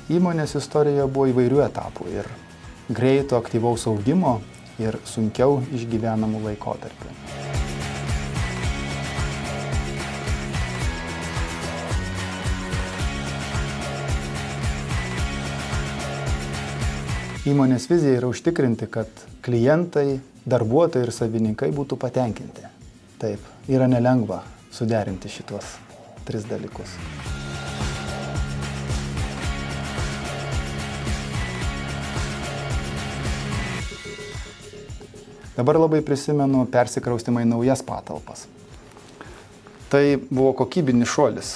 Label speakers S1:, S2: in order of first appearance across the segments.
S1: Įmonės istorijoje buvo įvairių etapų ir greito aktyvaus augimo ir sunkiau išgyvenamų laikotarpių. Įmonės vizija yra užtikrinti, kad klientai, darbuotojai ir savininkai būtų patenkinti. Taip, yra nelengva suderinti šitos 3 dalykus. Dabar labai prisimenu persikraustymą į naujas patalpas. Tai buvo kokybinis šuolis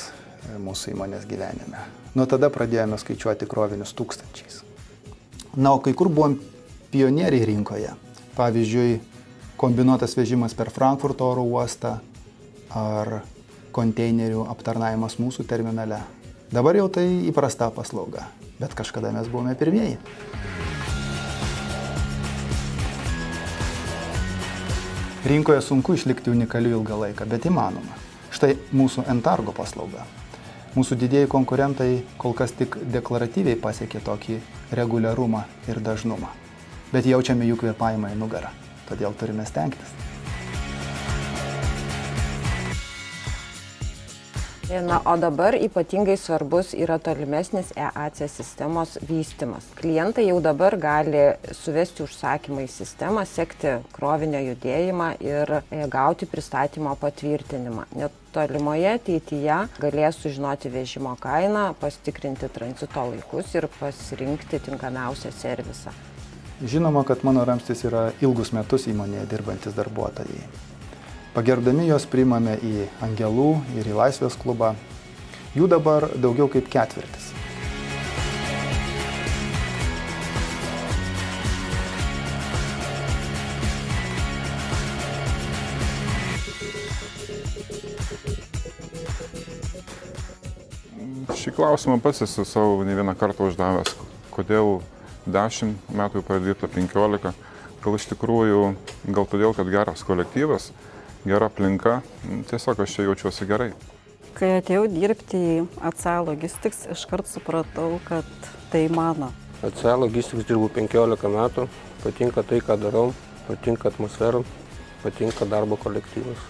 S1: mūsų įmonės gyvenime. Nuo tada pradėjome skaičiuoti krovinius tūkstančiais. Na, o kai kur buvom pionieriai rinkoje. Pavyzdžiui, kombinuotas vežimas per Frankfurto oro uostą ar konteinerių aptarnavimas mūsų terminale. Dabar jau tai įprasta paslauga, bet kažkada mes buvome pirmieji. Rinkoje sunku išlikti unikaliu ilgą laiką, bet įmanoma. Štai mūsų Entargo paslauga. Mūsų didieji konkurentai kol kas tik deklaratyviai pasiekė tokį reguliarumą ir dažnumą. Bet jaučiame jų kvėpavimą į nugarą, todėl turime stengtis.
S2: Na, o dabar ypatingai svarbus yra tolimesnis EAC sistemos vystymas. Klientai jau dabar gali suvesti užsakymą į sistemą, sekti krovinio judėjimą ir gauti pristatymo patvirtinimą. Net tolimoje ateityje galės sužinoti vežimo kainą, pasitikrinti tranzito laikus ir pasirinkti tinkamiausią servisą.
S1: Žinoma, kad mano ramstis yra ilgus metus įmonėje dirbantis darbuotojai. Pagerbdami juos priimame į Angelų ir į Laisvės klubą. Jų dabar daugiau kaip 1/4.
S3: Šį klausimą pats esu savo ne vieną kartą uždavęs. Kodėl 10 metų pradėta 15? Gal iš tikrųjų, gal todėl, kad geras kolektyvas, gera aplinka, tiesiog aš čia jaučiuosi gerai.
S4: Kai atėjau dirbti į AC Logistics, iškart supratau, kad tai mano.
S5: AC Logistics dirbu 15 metų, patinka tai, ką darau, patinka atmosfera, patinka darbo kolektyvas.